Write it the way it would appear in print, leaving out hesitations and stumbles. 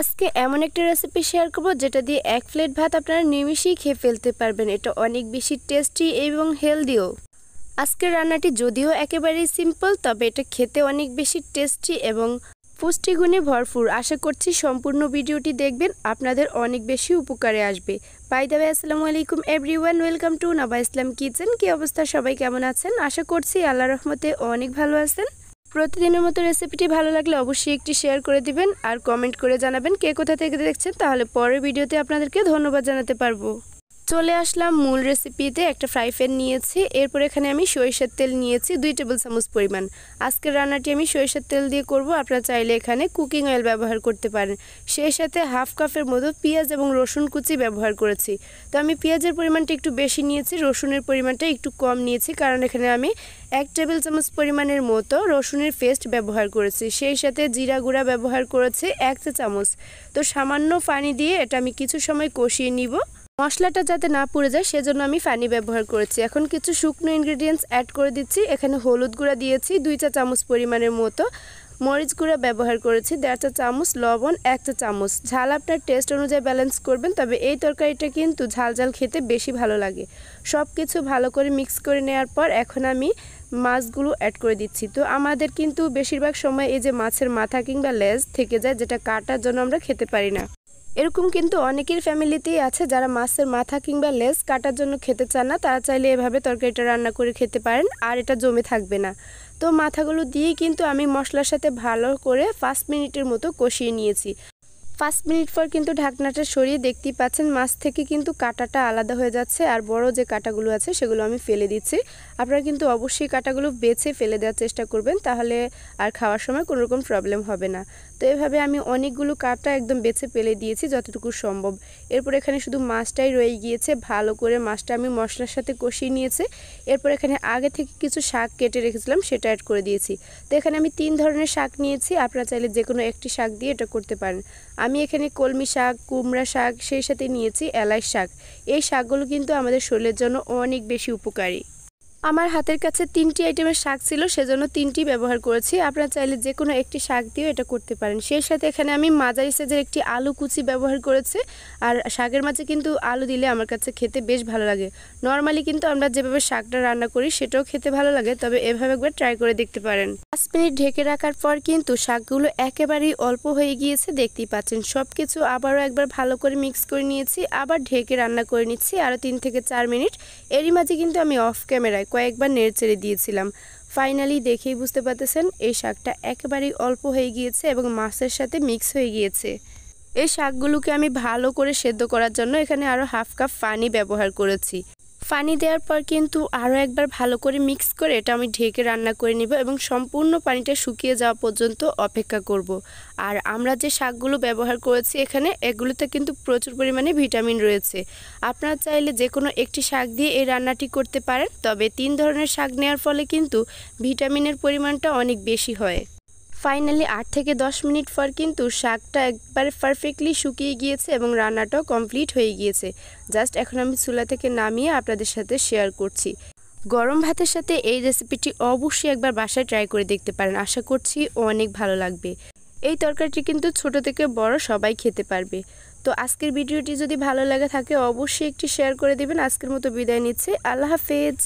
আজকে এমন একটা রেসিপি শেয়ার করব যেটা দিয়ে এক প্লেট ভাত আপনারা নিমিষেই খেয়ে ফেলতে পারবেন। এটা অনেক বেশি টেস্টি এবং হেলদিও। আজকের রান্নাটি যদিও একেবারেই সিম্পল, তবে এটা খেতে অনেক বেশি টেস্টি এবং পুষ্টিগুণে ভরপুর। আশা করছি সম্পূর্ণ ভিডিওটি দেখবেন, আপনাদের অনেক বেশি উপকারে আসবে। বাই দ্য ওয়ে, আসসালামু আলাইকুম everyone, welcome to Naba Islam kitchen. কি অবস্থা, সবাই কেমন আছেন? আশা করছি আল্লাহর রহমতে অনেক ভালো আছেন। প্রতিদিনের মতো রেসিপিটি ভালো লাগলে অবশ্যই একটি শেয়ার করে দিবেন আর কমেন্ট করে জানাবেন কে কোথা থেকে দেখছেন, তাহলে পরের ভিডিওতে আপনাদেরকে ধন্যবাদ জানাতে পারবো। চলে আসলাম মূল রেসিপিতে। একটা ফ্রাই প্যান নিয়েছি, এরপর এখানে আমি সরিষার তেল নিয়েছি 2 টেবিল চামচ পরিমাণ। আজকের রান্নাটি আমি সরিষার তেল দিয়ে করব, আপনারা চাইলে এখানে কুকিং অয়েল ব্যবহার করতে পারেন। সেই সাথে হাফ কাপের মতো পেঁয়াজ এবং রসুন কুচি ব্যবহার করেছি। তো আমি পেঁয়াজের পরিমাণটা একটু বেশি নিয়েছি, রসুনের পরিমাণটা একটু কম নিয়েছি, কারণ এখানে আমি 1 টেবিল চামচ পরিমাণের মতো রসুনের পেস্ট ব্যবহার করেছি। সেই সাথে জিরা গুঁড়া ব্যবহার করেছি 1 চা চামচ। তো সামান্য পানি দিয়ে এটা আমি কিছু সময় কষিয়ে নিব। মশলাটা যাতে না পুড়ে যায় সেজন্য আমি পানি ব্যবহার করেছি। এখন কিছু শুকনো ইনগ্রেডিয়েন্টস অ্যাড করে দিচ্ছি। এখানে হলুদ গুঁড়া দিয়েছি 2 চা চামচ পরিমাণের মতো, মরিচ গুঁড়া ব্যবহার করেছি 1.5 চা চামচ, লবণ 1 চা চামচ। ঝাল আপনার টেস্ট অনুযায়ী ব্যালেন্স করবেন, তবে এই তরকারিটা কিন্তু ঝাল ঝাল খেতে বেশি ভালো লাগে। সব কিছু ভালো করে মিক্স করে নেওয়ার পর এখন আমি মাছগুলো অ্যাড করে দিচ্ছি। তো আমাদের কিন্তু বেশিরভাগ সময় এই যে মাছের মাথা কিংবা লেজ থেকে যায়, যেটা কাটার জন্য আমরা খেতে পারি না। এরকম কিন্তু অনেকের ফ্যামিলিতেই আছে যারা মাছের মাথা কিংবা লেজ কাটার জন্য খেতে চান না। তারা চাইলে এভাবে তরকারিটা রান্না করে খেতে পারেন, আর এটা জমে থাকবে না। তো মাথাগুলো দিয়েই কিন্তু আমি মশলার সাথে ভালো করে 5 মিনিটের মতো কষিয়ে নিয়েছি। 5 মিনিট পর কিন্তু ঢাকনাটা সরিয়ে দেখতেই পাচ্ছেন মাছ থেকে কিন্তু কাঁটাটা আলাদা হয়ে যাচ্ছে, আর বড় যে কাঁটাগুলো আছে সেগুলো আমি ফেলে দিচ্ছি। আপনারা কিন্তু অবশ্যই কাঁটাগুলো বেছে ফেলে দেওয়ার চেষ্টা করবেন, তাহলে আর খাওয়ার সময় কোনো রকম প্রবলেম হবে না। তো এভাবে আমি অনেকগুলো কাঁটা একদম বেছে ফেলে দিয়েছি যতটুকু সম্ভব। এরপর এখানে শুধু মাছটাই রয়ে গিয়েছে। ভালো করে মাছটা আমি মশলার সাথে কষিয়ে নিয়েছি। এরপর এখানে আগে থেকে কিছু শাক কেটে রেখেছিলাম, সেটা অ্যাড করে দিয়েছি। তো এখানে আমি 3 ধরনের শাক নিয়েছি, আপনারা চাইলে যে কোনো একটি শাক দিয়ে এটা করতে পারেন। আমি এখানে কলমি শাক, কুমড়া শাক, সেই সাথে নিয়েছি এলাচ শাক। এই শাকগুলো কিন্তু আমাদের শরীরের জন্য অনেক বেশি উপকারী। আমার হাতের কাছে 3টি আইটেমের শাক ছিল, সেজন্য 3টি ব্যবহার করেছি। আপনারা চাইলে যে কোনো একটি শাক দিয়েও এটা করতে পারেন। সেই সাথে এখানে আমি মাঝারি সাইজের একটি আলু কুচি ব্যবহার করেছি। আর শাকের মাঝে কিন্তু আলু দিলে আমার কাছে খেতে বেশ ভালো লাগে। নর্মালি কিন্তু আমরা যেভাবে শাকটা রান্না করি সেটাও খেতে ভালো লাগে, তবে এভাবে একবার ট্রাই করে দেখতে পারেন। 5 মিনিট ঢেকে রাখার পর কিন্তু শাকগুলো একেবারেই অল্প হয়ে গিয়েছে, দেখতেই পাচ্ছেন। সব কিছু আবারও একবার ভালো করে মিক্স করে নিয়েছি, আবার ঢেকে রান্না করে নিচ্ছি আরও 3 থেকে 4 মিনিট। এরই মাঝে কিন্তু আমি অফ ক্যামেরায় কয়েকবার নেড়েচেড়ে দিয়েছিলাম। ফাইনালি দেখেই বুঝতে পারতেছেন এই শাকটা একেবারেই অল্প হয়ে গিয়েছে এবং মাছের সাথে মিক্স হয়ে গিয়েছে। এই শাকগুলোকে আমি ভালো করে সেদ্ধ করার জন্য এখানে আরও হাফ কাপ পানি ব্যবহার করেছি। পানি দেওয়ার পর কিন্তু আরও একবার ভালো করে মিক্স করে এটা আমি ঢেকে রান্না করে নেব এবং সম্পূর্ণ পানিটা শুকিয়ে যাওয়া পর্যন্ত অপেক্ষা করব। আর আমরা যে শাকগুলো ব্যবহার করেছি এখানে, এগুলোতে কিন্তু প্রচুর পরিমাণে ভিটামিন রয়েছে। আপনারা চাইলে যে কোনো একটি শাক দিয়ে এই রান্নাটি করতে পারেন, তবে 3 ধরনের শাক নেওয়ার ফলে কিন্তু ভিটামিনের পরিমাণটা অনেক বেশি হয়। ফাইনালি 8 থেকে 10 মিনিট পর কিন্তু শাকটা একবারে পারফেক্টলি শুকিয়ে গিয়েছে এবং রান্নাটাও কমপ্লিট হয়ে গিয়েছে। জাস্ট এখন আমি চুলা থেকে নামিয়ে আপনাদের সাথে শেয়ার করছি। গরম ভাতের সাথে এই রেসিপিটি অবশ্যই একবার বাসায় ট্রাই করে দেখতে পারেন, আশা করছি অনেক ভালো লাগবে। এই তরকারিটি কিন্তু ছোট থেকে বড় সবাই খেতে পারবে। তো আজকের ভিডিওটি যদি ভালো লাগে থাকে অবশ্যই একটি শেয়ার করে দিবেন। আজকের মতো বিদায় নিচ্ছি, আল্লাহ হাফেজ।